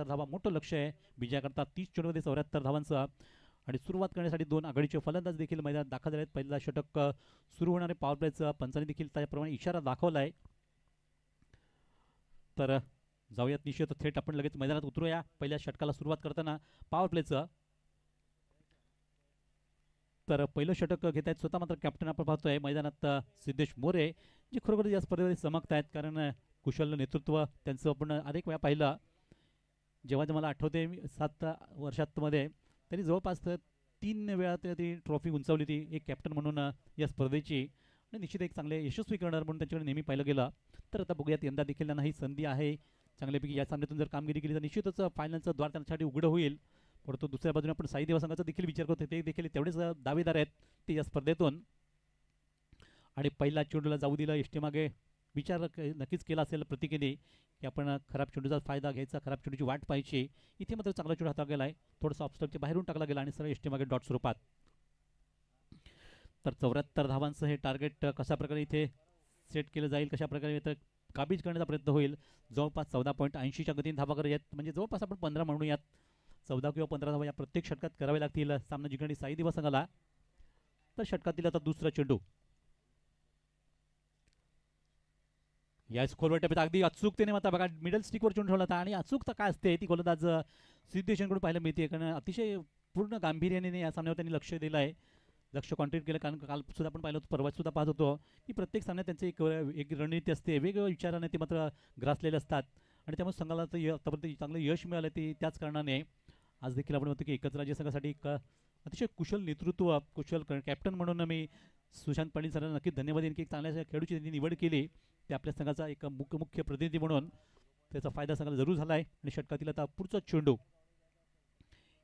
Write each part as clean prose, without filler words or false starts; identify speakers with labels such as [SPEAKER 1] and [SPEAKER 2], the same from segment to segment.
[SPEAKER 1] धावा मोठं लक्ष आहे विजयाकरता. 30 चेंडूमध्ये 74 धावांचा आणि सुरुवात करण्यासाठी दोन आघाडीचे फलंदाज देखील मैदानात दाखल झाले आहेत. पहिला षटक सुरू होणारे पॉवर प्लेचा पंचांनी देखील त्याप्रमाणे इशारा दाखवला आहे. तर जाऊयात निश्चित थेट आपण लगेच मैदानात उतरूया. पहिल्या षटकाला सुरुवात करताना पॉवर प्लेचं तर पहिलं षटक घेत आहेत स्वतः मात्र कॅप्टन आपण पाहतोय मैदानात सिद्धेश मोरे, जे खरोखर या स्पर्धेमध्ये चमकत आहेत. कारण कुशल नेतृत्व त्यांचं आपण अनेक वेळा पाहिलं. जेव्हा मला आठवते 7 वर्षांमध्ये त्यांनी जवळपास 3 वेळा ती ट्रॉफी उंचावली होती एक कॅप्टन म्हणून या स्पर्धेची. आणि निश्चित एक चांगले यशस्वी करणार म्हणून त्यांच्याकडे नेहमी पाहिलं गेलं. तर आता बघूयात यंदा देखील त्यांना ही संधी आहे चांगल्यापैकी या सामन्यातून जर कामगिरी केली तर निश्चितच फायनलचं द्वार त्यांच्यासाठी उघडं होईल. परंतु दुसऱ्या बाजूने आपण साई देवा संघाचा देखील विचार करतो, ते देखील तेवढेच दावेदार आहेत ते या स्पर्धेतून. आणि पहिला चेंडूला जाऊ दिलं एष्टी मागे विचार नक्कीच केला असेल प्रत्येकीने की आपण खराब चेंडूचा फायदा घ्यायचा, खराब चेंडूची वाट पाहायची. इथे मात्र चांगला चेंडू हाताळला गेला आहे, थोडंसं ऑफस्टंपच्या बाहेरून टाकला गेला आणि सरळ एष्टी मागे डॉट स्वरूपात. तर 74 धावांचं हे टार्गेट कशा प्रकारे इथे सेट केलं जाईल, कशा प्रकारे इथं काबीज करण्याचा प्रयत्न होईल. जवळपास 14.80च्या गतीने धावा करायच्यात, म्हणजे जवळपास आपण 15 म्हणूयात. 14 किंवा 15 धावा या प्रत्येक षटकात करावे लागतील सामना जिंकण्यासाठी साई दिवा संघाला. तर षटकातील आता दुसरा चेंडू याच खोलवर टप्प्यात अगदी अचूकतेने मात्र बघा मिडल स्टिकवर चेंडू ठेवला होता. आणि अचूकता काय असते ती गोलंदाज सिद्धेशांकडून पाहायला मिळते, कारण अतिशय पूर्ण गांभीर्याने या सामन्यावर त्यांनी लक्ष दिलं आहे, लक्ष कॉन्ट्रीब्यूट केलं. कारण काल सुद्धा आपण पाहिलं होतं, परवा सुद्धा पाहत होतो की प्रत्येक सामन्यात त्यांची एक रणनीती असते, वेगवेगळ्या विचाराने ते मात्र ग्रासलेले असतात. आणि त्यामुळे संघाला आतापर्यंत चांगलं यश मिळालं ते त्याच कारणाने आज देखील आपण म्हणतो की एकच राज्य संघासाठी एक अतिशय कुशल नेतृत्व, कुशल कॅप्टन म्हणून मी सुशांत पाटील सरांना नक्कीच धन्यवाद देईन की चांगल्या खेळाडूची त्यांनी निवड केली. ते आपल्या संघाचा एक मुख्य प्रतिनिधी म्हणून त्याचा फायदा संघाला जरूर झाला आहे. आणि षटकातील आता पुढचा चेंडू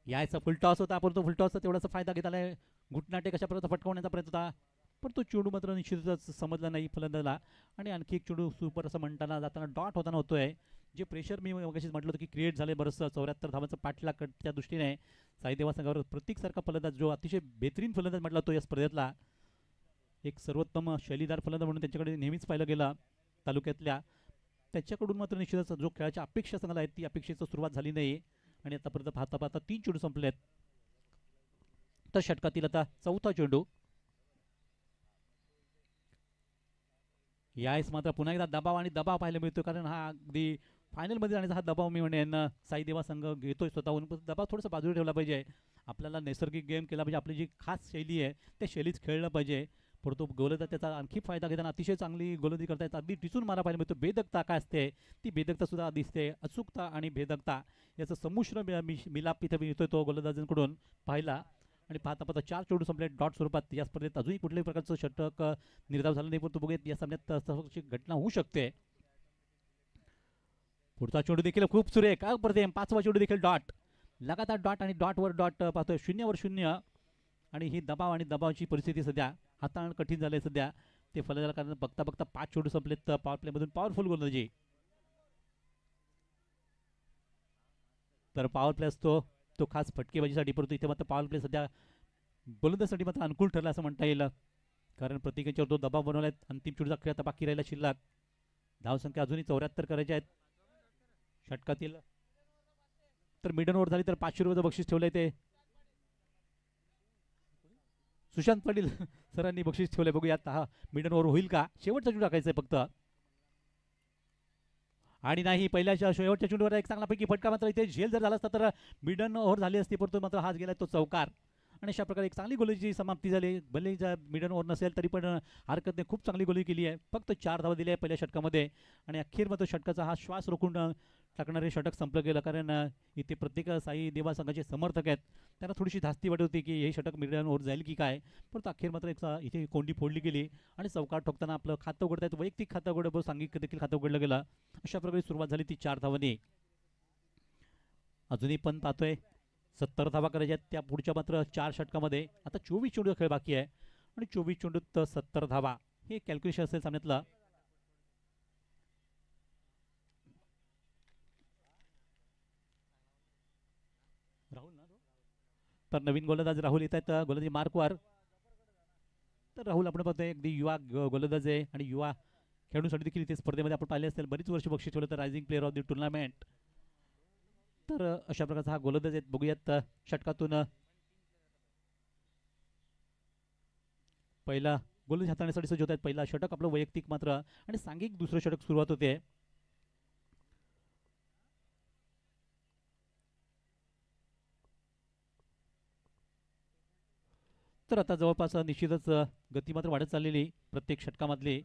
[SPEAKER 1] यायचा फुलटॉस होता, पण तो फुलटॉसचा तेवढाचा फायदा घेत आलाय. घुटनाटे कशा प्रकारचा फटकावण्याचा प्रयत्न होता, पण तो चेंडू मात्र निश्चितच समजला नाही फलंदाजाला. आणि आणखी एक चेंडू सुपर असं म्हणताना जाताना डॉट होताना होतोय. जे प्रेशर मी मगाशीच म्हटलं होतं की क्रिएट झाले बरंचसं 74 धावांचा पाठलाग त्या दृष्टीने साईदेवा संघावर प्रतीकसारखा फलंदाज जो अतिशय बेहतरीन फलंदाज म्हटला तो या स्पर्धेतला एक सर्वोत्तम शैलीदार फलंदाज म्हणून त्यांच्याकडे नेहमीच पाहिलं गेलं तालुक्यातल्या. त्याच्याकडून मात्र निश्चितच जो खेळाच्या अपेक्षा संघाला आहेत ती अपेक्षेची सुरुवात झाली नाही. आणि आतापर्यंत पाहता पाहता 3 चेंडू संपलेत. तर षटकातील आता चौथा चेंडू यावेळेस मात्र पुन्हा एकदा दबाव आणि दबाव पाहायला मिळतो, कारण हा अगदी फायनलमध्ये जाण्याचा हा दबाव मी म्हणेन साई देवा संघ घेतोय स्वतःहून. दबाव थोडासा बाजूला ठेवला पाहिजे, आपल्याला नैसर्गिक गेम केला पाहिजे, आपली जी खास शैली आहे त्या शैलीच खेळलं पाहिजे. परंतु गोलंदाज त्याचा आणखी फायदा घेताना अतिशय चांगली गोलंदाजी करतायत, अगदी टिचून मारा पाहायला मिळतो. बेदगता काय असते ती बेदगता सुद्धा दिसते, अचूकता आणि बेदगता याचं संमिश्र मिलाप इथे मिळतोय तो गोलंदाजांकडून पाहिला. आणि पाहता पाहता 4 चेंडू संपले डॉट स्वरूपात. या स्पर्धेत अजूनही कुठल्याही प्रकारचं षटक निर्धाव झालं नाही, परंतु बघूयात या सामन्यात घटना होऊ शकते. पुढचा चेंडू देखील खूप सुरेख अप्रतिम, 5वा चेंडू देखील डॉट, लगातार डॉट आणि डॉटवर डॉट पाहतोय, 0वर 0. आणि ही दबाव आणि दबावाची परिस्थिती सध्या हाताळणं कठीण झालंय सध्या ते फलंदाजाला, कारण बघता बघता 5 चेंडू संपलेत पॉवर प्ले मधून पॉवरफुल गोलंदाजी. तर पॉवर प्ले असतो तो खास फटकेबाजीसाठी, परंतु इथे मात्र पॉवर प्ले सध्या गोलंदाजीसाठी मात्र अनुकूल ठरला असं म्हणता येईल, कारण प्रत्येकाच्यावर तो दबाव बनवलाय. अंतिम चेंडूचा खेळ आता बाकी राहिला शिल्लक, धावसंख्या अजूनही 74 करायच्या आहेत षटकातील. तर मिडन ओव्हर झाली तर 500 रुपयाचं बक्षीस ठेवलंय ते सुशांत पाटील सरांनी बक्षीस ठेवलंय. बघूयात हा मिडन ओव्हर होईल का, शेवटचा चेंडू टाकायचा फक्त. आणि नाही, पहिल्या शेवटच्या चेंडूवर एक चांगलापैकी फटका, मात्र इथे झेल जर झाला असता तर मिडन ओव्हर झाली असती, परंतु मात्र हाच गेला तो चौकार. आणि अशा प्रकारे एक चांगली गोलंदाजीची समाप्ती झाली. भले मिडन ओव्हर नसेल तरी पण हरकत नाही, खूप चांगली गोलंदाजी केली आहे. फक्त 4 धावा दिल्या आहे पहिल्या षटकामध्ये. आणि अखेर मात्र षटकाचा हा श्वास रोखून टाकणारे षटक संपलं गेलं, कारण इथे प्रत्येक साई देवा संघाचे समर्थक आहेत त्यांना थोडीशी धास्ती वाटत होती की हे षटक मिडन ओव्हर जाईल की काय, परंतु अखेर मात्र एक इथे कोंडी फोडली गेली. आणि चौकार ठोकताना आपलं खातं उघडतायत, वैयक्तिक खातं उघडलं, सांघिक देखील खातं उघडलं गेलं. अशा प्रकारे सुरुवात झाली ती 4 धावांनी. अजूनही पण पाहतोय 70 धावा करायच्या आहेत त्या पुढच्या मात्र 4 षटकामध्ये. आता 24 चेंडू खेळ बाकी आहे आणि 24 चेंडूत 70 धावा हे कॅल्क्युलेशन असेल सामन्यातलं. राहुल ना, तर नवीन गोलंदाज राहुल येत आहेत गोलंदाजी मार्कवर. तर राहुल आपण पाहतोय अगदी युवा गोलंदाज आहे आणि युवा खेळाडूंसाठी देखील इथे स्पर्धेमध्ये आपण पाहिले असेल बरीच वर्ष बक्षीस ठेवलं तर rising player of the tournament. तर अशा प्रकारचा हा गोलंदाज आहेत. बघूयात षटकातून पहिला गोलंदाज हाताळण्यासाठी सज्ज होत आहेत. पहिला षटक आपलं वैयक्तिक मात्र आणि सांघिक दुसरं षटक सुरुवात होते. तर आता जवळपास निश्चितच गती मात्र वाढत चाललेली प्रत्येक षटकामधली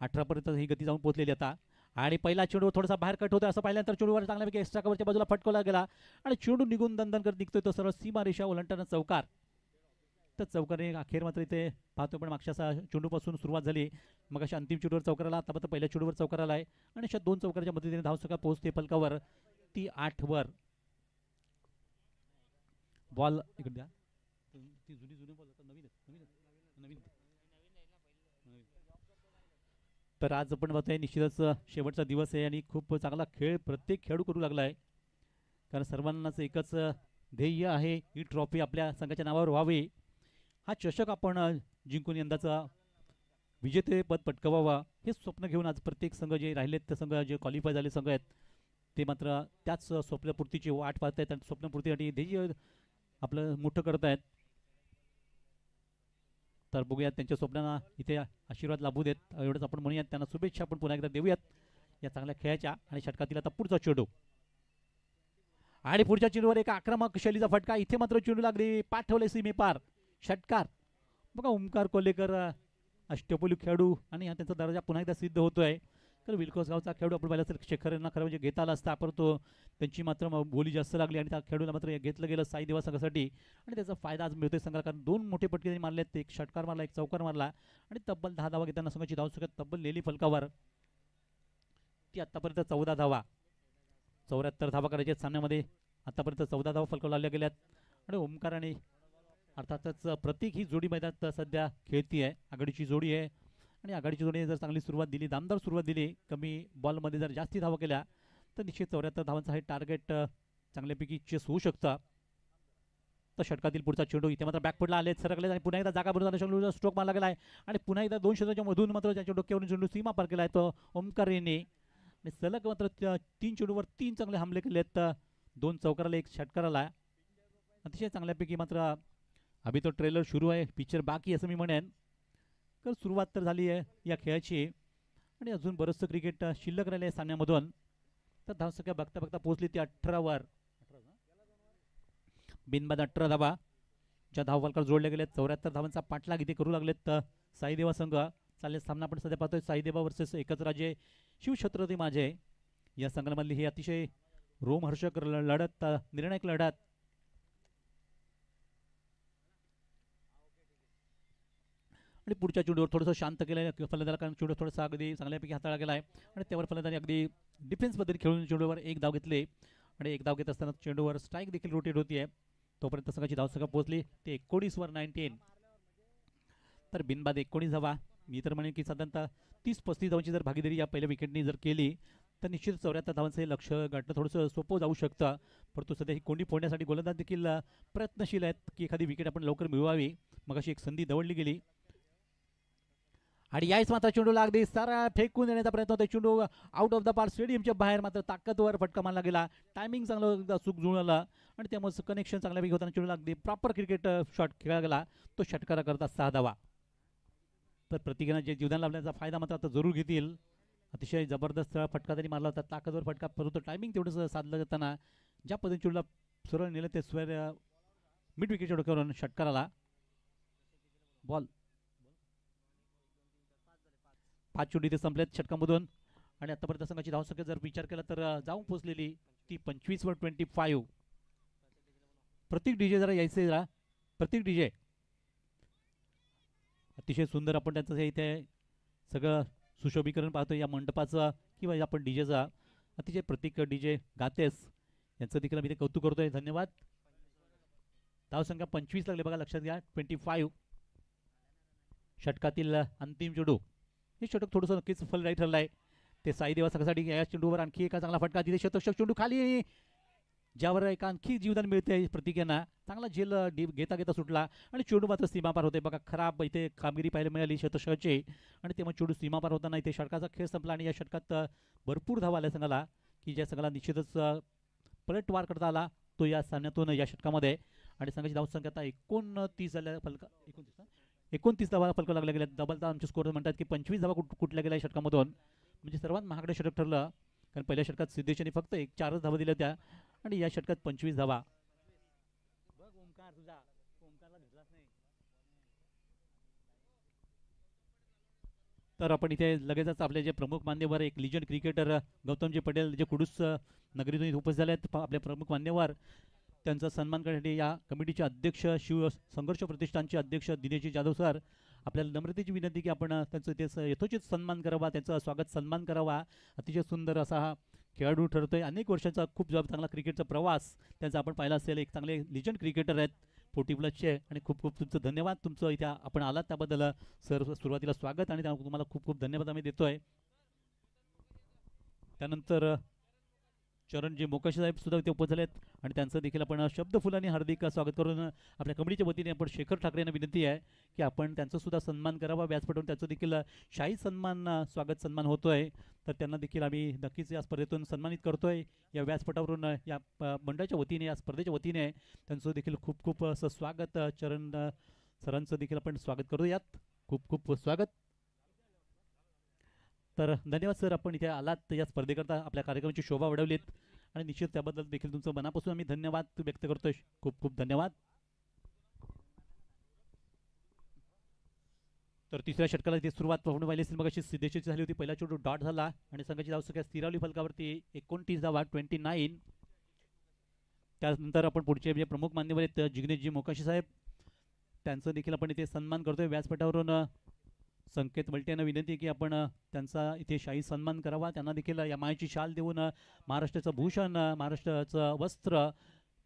[SPEAKER 1] 18 पर्यंत ही गती जाऊन पोहोचलेली आता. आणि पहिला चेंडू थोडासा बाहेर कट होता असं पाहिल्यानंतर चेंडूवर चांगल्यापैकी एक्स्ट्रा कव्हरच्या बाजूला फटकवला गेला आणि चेंडू निघून दणदण करत निघतोय तो सरळ सीमा रेषा ओलांडताना चौकार. तर चौकाने अखेर मात्र इथे पाहतोय पण मागच्या चेंडूपासून सुरुवात झाली. मग अशा अंतिम चेंडूवर चौकार आला, आता पहिल्या चेंडूवर चौकार आला आहे आणि अशा दोन चौकाराच्या मदतीने धावसंख्या पोहोचते फलकावर ती 8 वर. बॉल इकडे द्या. ती जुनी जुनी बॉल आता नवीन नवीन. तर आज आपण बघतोय निश्चितच शेवटचा दिवस आहे आणि खूप चांगला खेळ प्रत्येक खेळाडू करू लागला आहे. कारण सर्वांनाच एकच ध्येय आहे, ही ट्रॉफी आपल्या संघाच्या नावावर व्हावी, हा चषक आपण जिंकून यंदाचा विजेतेपद पटकावावा हे स्वप्न घेऊन आज प्रत्येक संघ जे राहिलेत ते संघ जे क्वालिफाय झाले संघ आहेत ते मात्र त्याच स्वप्नपूर्तीची वाट पाहत आहेत आणि स्वप्नपूर्तीसाठी ध्येय आपलं मोठं करत आहेत. तर बघूयात त्यांच्या स्वप्नांना इथे आशीर्वाद लाभू देत एवढंच आपण म्हणूयात. त्यांना शुभेच्छा आपण पुन्हा एकदा देऊयात या चांगल्या खेळाच्या. आणि षटकातील आता पुढचा चेंडू आणि पुढच्या चेंडूवर एक आक्रमक शैलीचा फटका. इथे मात्र चेंडू लागली पाठवले सीमेपार षटकार. बघा ओमकार कोल्हेकर अष्टपैलू खेळाडू आणि हा त्यांचा दर्जा पुन्हा एकदा सिद्ध होतोय. तर विल्कोस गावचा खेळाडू आपण पाहिलं तर शेखर यांना खरं म्हणजे घेता आला असता, परंतु त्यांची मात्र बोली जास्त लागली आणि त्या खेळाडूला मात्र घेतलं गेलं साई देवा संघासाठी आणि त्याचा फायदा आज मिळतोय संघाला. कारण दोन मोठे पटके त्यांनी मारलेत, एक षटकार मारला एक चौकार मारला आणि तब्बल 10 धावा घेताना संघाची धावसंख्या तब्बल नेली फलकावर ती आतापर्यंत 14 धावा. 74 धावा करायच्या सामन्यामध्ये आतापर्यंत 14 धावा फलकावल्या गेल्यात. आणि ओमकार आणि अर्थातच प्रतीक ही जोडी मैदानात सध्या खेळती आहे, आघाडीची जोडी आहे. आणि आघाडीची जोडीने जर चांगली सुरुवात दिली, दामदार सुरुवात दिली, कमी बॉलमध्ये जर जास्ती धावा केल्या तर निश्चित 74 धावांचा हे टार्गेट चांगल्यापैकी चेस होऊ शकतं. तर षटकातील पुढचा चेंडू इथे मात्र बॅकफुटला आले, सरकले आणि पुन्हा एकदा जागा भरून चेंडूचा स्ट्रोक मारला गेला आहे आणि पुन्हा एकदा 2 षटकाच्या मधून मात्र त्याच्या डोक्यावरून चेंडू सीमा पार केला आहे तो ओमकार यांनी. आणि सलग मात्र 3 चेंडूवर 3 चांगले हमले केलेत, 2 चौकाराला 1 षटकाराला. अतिशय चांगल्यापैकी मात्र अभि तो ट्रेलर सुरू आहे, पिक्चर बाकी असं मी म्हणेन. तर सुरुवात तर झाली आहे या खेळाची आणि अजून बरंचसं क्रिकेट शिल्लक राहिले आहे सामन्यामधून. तर धावसंख्या बघता बघता पोहोचली ती 18 वर. बिनबाद 18 धावा ज्या धावफलकावर जोडल्या गेलेत. 74 धावांचा पाठलाग इथे करू लागलेत साईदेवा संघ. चालले सामना आपण सध्या पाहतोय साईदेवा वर्सेस एकचराजे शिवछत्रपती माझे या संघामधली ही अतिशय रोमहर्षक लढत, निर्णायक लढत. आणि पुढच्या चेंडूवर थोडंसं शांत केलं फलंदाला, कारण चेंडू थोडासा अगदी चांगल्यापैकी हाताळला गेला आहे आणि त्यावर फलंदाने अगदी डिफेन्स पद्धती खेळून चेंडूवर 1 धाव घेतले. आणि 1 धाव घेत असताना चेंडूवर स्ट्राईक देखील रोटेट होती. तोपर्यंत संघाची धावसंख्या पोहोचली ते 19 वर 19. तर बिनबाद 19 धावा. मी तर म्हणेन की साधारणतः 30-35 धावांची जर भागीदारी या पहिल्या विकेटनी जर केली तर निश्चित 74 धावांचं हे लक्ष गाठणं थोडंसं सोपं जाऊ शकतं. परंतु सध्या ही कोंडी फोडण्यासाठी गोलंदाज देखील प्रयत्नशील आहेत की एखादी विकेट आपण लवकर मिळवावी. मग अशी एक संधी दवडली गेली आणि याच मात्र चेंडूला अगदी सारा फेकून देण्याचा प्रयत्न होता. चेंडू आउट ऑफ द पार्क स्टेडियमच्या बाहेर मात्र ताकदवर फटका मारला गेला. टायमिंग चांगलं चूक जुळलं आणि त्यामुळे कनेक्शन चांगल्यापैकी होताना चेंडूला अगदी प्रॉपर क्रिकेट शॉट खेळला गेला. तो षटकारा करता 6 धावा. तर प्रत्येकानं जे जीवदान लावण्याचा फायदा मात्र आता जरूर घेतील. अतिशय जबरदस्त फटका त्यांनी मारला होता, ताकदवर फटका, परंतु टायमिंग तेवढंच साधलं जाताना ज्या पद्धतीने चेंडूला सरळ नेलं ते मिड विकेटच्या डोक्यावरून षटकाराला. बॉल 5 चेंडू इथे संपलेत षटकामधून आणि आतापर्यंत संघाची धावसंख्या जर विचार केला तर जाऊन पोहोचलेली ती 25 वर 25. प्रत्येक डीजे जरा यायचे, जरा प्रत्येक डीजे अतिशय सुंदर आपण त्यांचं हे इथे सगळं सुशोभीकरण पाहतो या मंडपाचं किंवा आपण डीजेचा. अतिशय प्रत्येक डीजे गातेस यांचं देखील आम्ही कौतुक करतोय, धन्यवाद. धावसंख्या 25 लागले बघा, लक्षात घ्या 25. षटकातील अंतिम चेंडू, हे षटक थोडंसं नक्कीच फलदायी ठरलं आहे ते साईदेवा संघासाठी. या चेंडूवर आणखी एका चांगला फटका, तिथे शतक चेंडू खाली ज्यावर एक आणखी जीवदान मिळते प्रत्येकांना. चांगला झेल घेता घेता सुटला आणि चेंडू मात्र सीमापार होते बघा. खराब इथे कामगिरी पाहायला मिळाली शतकाची आणि तेव्हा चेंडू सीमापार होताना इथे षटकाचा खेळ संपला आणि या षटकात भरपूर धावा आल्या संघाला की ज्या संघाला निश्चितच पलटवार करता आला तो या सामन्यातून या षटकामध्ये. आणि संघाची धावसंख्या आता 29 झाल्या, फलका 29 धावा फलक लागल्या गेल्या. डबल आमचे स्कोर म्हणतात की 25 धावा कुठल्या गेल्या षटकामधून, म्हणजे सर्वात महागडे षटक ठरलं. कारण पहिल्या षटकात सिद्धेश यांनी फक्त 4च धावा दिल्या होत्या आणि या षटकात 25 धावा. तर आपण इथे लगेचच आपले जे प्रमुख मान्यवर, एक लिजंड क्रिकेटर गौतमजी पटेल जे कुडूस नगरीतून उपस्थित झाले आहेत, आपले प्रमुख मान्यवर, त्यांचा सन्मान करण्यासाठी या कमिटीचे अध्यक्ष, शिव संघर्ष प्रतिष्ठानचे अध्यक्ष दिनेशजी जाधव सर, आपल्याला नम्रतेची विनंती की आपण त्यांचं ते यथोचित सन्मान करावा, त्यांचं स्वागत सन्मान करावा. अतिशय सुंदर असा हा खेळाडू ठरतोय. अनेक वर्षाचा खूप चांगला क्रिकेटचा प्रवास त्यांचा आपण पाहिला असेल. एक चांगले लिजंड क्रिकेटर आहेत 40 प्लसचे. आणि खूप खूप तुमचं धन्यवाद, तुमचं इथे आपण आलात त्याबद्दल सर सुरुवातीला स्वागत आणि तुम्हाला खूप खूप धन्यवाद आम्ही देतोय. त्यानंतर चरणजी मोकाशी साहेब सुद्धा इथे उपस्थित झालेत आणि त्यांचं देखील आपण शब्दफुलाने हार्दिक स्वागत करून आपल्या कमिटीच्या वतीने आपण शेखर ठाकरे यांना विनंती आहे की आपण त्यांचा सुद्धा सन्मान करावा. व्यासपीठावरून त्यांचं देखील शाही सन्मान स्वागत सन्मान होतोय, तर त्यांना देखील आम्ही नक्कीच या स्पर्धेतून सन्मानित करतोय. या व्यासपीठावरून या मंडळाच्या वतीने, या स्पर्धेच्या वतीने त्यांचं देखील खूप खूप असं स्वागत. चरण सरांचं देखील आपण स्वागत करूयात. खूप खूप स्वागत. तर धन्यवाद सर, आपण इथे आलात या स्पर्धेकरता, आपल्या कार्यक्रमाची शोभा वाढवलीत आणि निश्चित त्याबद्दल देखील तुमचं मनापासून आम्ही धन्यवाद व्यक्त करतोय. खूप खूप धन्यवाद. तर तिसऱ्या षटकाला इथे सुरुवात पाहून पाहिली असेल, मग अशी सिद्धेशी झाली होती. पहिला चेंडू डॉट झाला आणि संघाची धावसंख्या स्थिरावली फलकावरती 29 धावा 29. त्यानंतर आपण पुढचे जे प्रमुख मान्यवर आहेत जिग्नेशजी मोकाशी साहेब, त्यांचं देखील आपण इथे सन्मान करतोय. व्यासपीठावरून संकेत वलटे यांना विनंती की आपण त्यांचा इथे शाही सन्मान करावा. त्यांना देखील या मायेची शाल देऊन, महाराष्ट्राचं भूषण, महाराष्ट्राचं वस्त्र,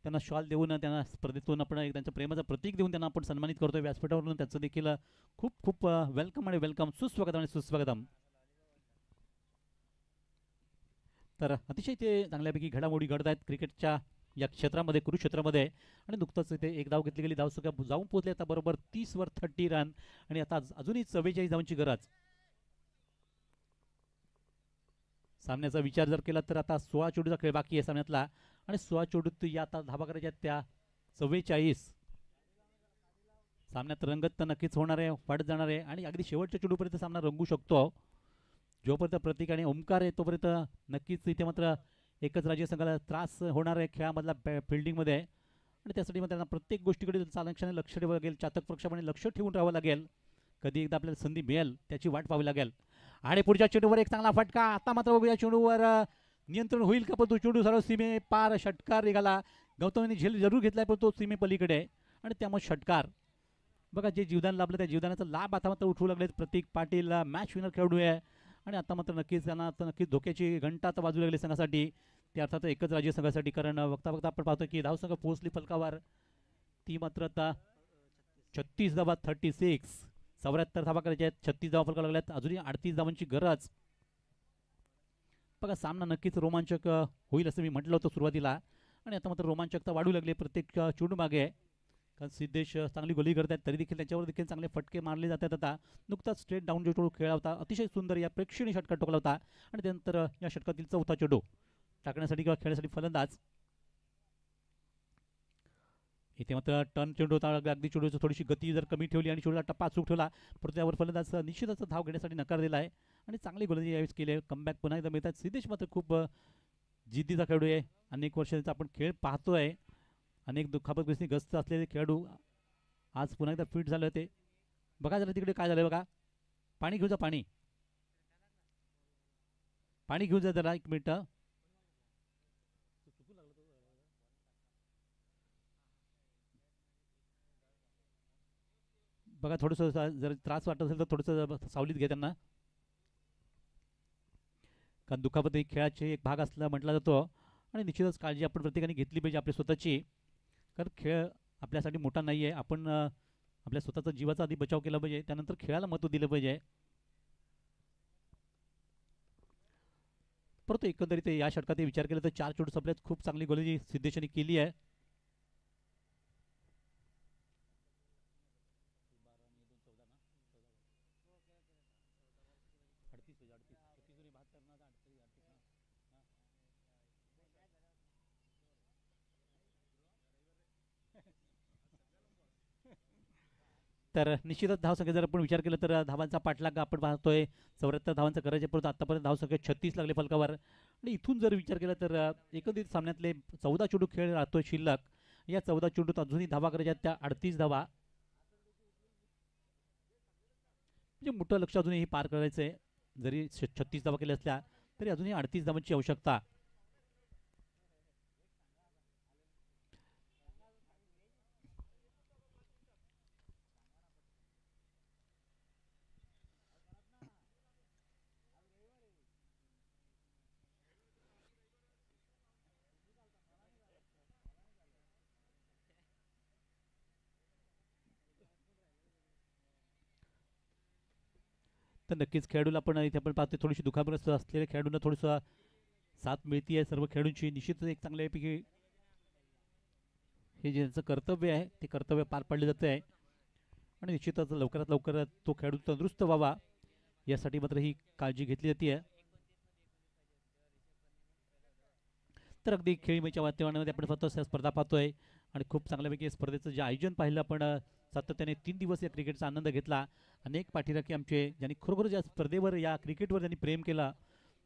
[SPEAKER 1] त्यांना शॉल देऊन, त्यांना स्पर्धेतून आपण त्यांचं प्रेमाचं प्रतीक देऊन त्यांना आपण सन्मानित करतोय व्यासपीठावरून. त्यांचं देखील खूप खूप वेलकम आणि वेलकम, सुस्वागतम आणि सुस्वागतम. तर अतिशय ते चांगल्यापैकी घडामोडी घडत आहेत क्रिकेटच्या या क्षेत्रामध्ये, कुरुक्षेत्रामध्ये. आणि नुकतंच इथे एक धाव घेतली गेली, धावसंख्या जाऊन पोहोचली आता बरोबर 30 वर 30 रन आणि आता अजूनही 44 धावांची गरज. सामन्याचा विचार जर केला तर आता 16 चेंडूचा खेळ बाकी आहे सामन्यातला आणि 16 चेंडूत या आता धावा करायच्या त्या 44. सामन्यात रंगत तर नक्कीच होणार आहे, वाढत जाणार आहे आणि अगदी शेवटच्या चेंडूपर्यंत सामना रंगू शकतो. जोपर्यंत प्रतीक आणि ओमकार आहे तोपर्यंत नक्कीच इथे मात्र एकच राज्य संघाला त्रास होणार आहे खेळामधला, फिल्डिंगमध्ये. आणि त्यासाठी मग त्यांना प्रत्येक गोष्टीकडे चालक्षाने लक्ष ठेवावं लागेल, चातक प्रक्षेपाने लक्ष ठेवून राहावं लागेल. कधी एकदा आपल्याला संधी मिळेल त्याची वाट पाहावी लागेल. आणि पुढच्या चेंडूवर एक चांगला फटका. आता मात्र बघूया चेंडूवर नियंत्रण होईल का, पण तो चेंडू सर्व सीमे पार षटकार निघाला. गौतमीने झेल जरूर घेतलाय पण तो सीमे पलीकडे आणि त्यामुळे षटकार. बघा, जे जीवदान लाभलं त्या जीवदानाचा लाभ आता मात्र उठवू लागले प्रतीक पाटील, मॅच विनर खेळाडू आहे. आणि आता मात्र नक्कीच त्यांना आता नक्कीच धोक्याची घंटा आता बाजू लागली संघासाठी, ते अर्थात एकच राज्य संघासाठी. कारण बघता बघता आपण पाहतो की धावसंख्या पोहोचली फलकावर, ती मात्र आता 36 धावा 36. 74 धावा करायच्या आहेत, 36 धावा फलका लागल्यात, अजूनही 38 धावांची गरज. बघा, सामना नक्कीच रोमांचक होईल असं मी म्हटलं होतं सुरुवातीला आणि आता मात्र रोमांचकता वाढू लागली प्रत्येक चेंडू मागे. कारण सिद्धेश चांगली गोली करत आहेत, तरी देखील त्याच्यावर देखील चांगले फटके मारले जातात. आता नुकताच स्ट्रेट डाऊन जो चेंडू खेळला होता अतिशय सुंदर या प्रेक्षणीय षटकार टोकला होता आणि त्यानंतर या षटकातील चौथा चेंडू टाकण्यासाठी किंवा खेळण्यासाठी फलंदाज. इथे मात्र टर्न चेंडू होता, अगदी चेंडूची थोडीशी गती जर कमी ठेवली आणि चेंडूला टप्पा चूक ठेवला तर त्यावर फलंदाज निश्चितच धाव घेण्यासाठी नकार दिला आहे आणि चांगली गोलंदाजी यावेळेस केली. कमबॅक पुन्हा एकदा मिळतात. सिद्धेश मात्र खूप जिद्दीचा खेळाडू आहे, अनेक वर्षांचा आपण खेळ पाहतोय. अनेक दुखापत ग्रस्त असलेले खेळाडू आज पुन्हा एकदा फिट झाले होते. बघा जरा तिकडे काय झालं बघा, पाणी घेऊ जा, पाणी पाणी घेऊन जा जरा, एक मिनिट. बघा थोडंसं जर त्रास वाटत असेल तर थोडंसं सावलीत घे त्यांना, कारण दुखापत ही खेळाचे एक भाग असला म्हटला जातो आणि निश्चितच काळजी आपण प्रत्येकाने घेतली पाहिजे आपली स्वतःची. कारण खेळ आपल्यासाठी मोठा नाही आहे, आपण आपल्या स्वतःचा जीवाचा आधी बचाव केला पाहिजे, त्यानंतर खेळाला महत्त्व दिलं पाहिजे. परंतु एकंदरीत या षटकात विचार केला तर 4 चेंडू संपल्यात. खूप चांगली गोलंदाजी सिद्धेशाने केली आहे. तर निश्चितच धावसंख्या जर आपण विचार केला तर धावांचा पाठलाग आपण पाहतोय 74 धावांचा करायचे, परंतु आतापर्यंत धावसंख्या 36 लागले फलकावर. आणि इथून जर विचार केला तर एकंदरीत सामन्यातले 14 चेंडू खेळ राहतोय शिल्लक. या 14 चेंडूत अजूनही धावा करायच्या त्या 38 धावा, म्हणजे मोठं लक्ष अजूनही पार करायचं आहे. जरी 36 धावा केल्या असल्या तरी अजूनही 38 धावांची आवश्यकता. तर नक्कीच खेळाडूला आपण इथे आपण पाहतो थोडीशी दुखापत असलेल्या खेळाडूंना थोडंसं साथ मिळते आहे. सर्व खेळाडूंची निश्चितच एक चांगल्यापैकी हे ज्यांचं कर्तव्य आहे ते कर्तव्य पार पाडले जाते आहे. आणि निश्चितच लवकरात लवकर तो खेळाडू तंदुरुस्त व्हावा यासाठी मात्र ही काळजी घेतली जाते आहे. तर अगदी खेळीमेच्या वातावरणामध्ये आपण पाहतो स्पर्धा पाहतोय आणि खूप चांगल्यापैकी स्पर्धेचं जे आयोजन पाहिलं आपण सातत्याने 3 दिवस या क्रिकेटचा आनंद घेतला. अनेक पाठीराखी आमचे ज्यांनी खरोखर या स्पर्धेवर या क्रिकेटवर ज्यांनी प्रेम केला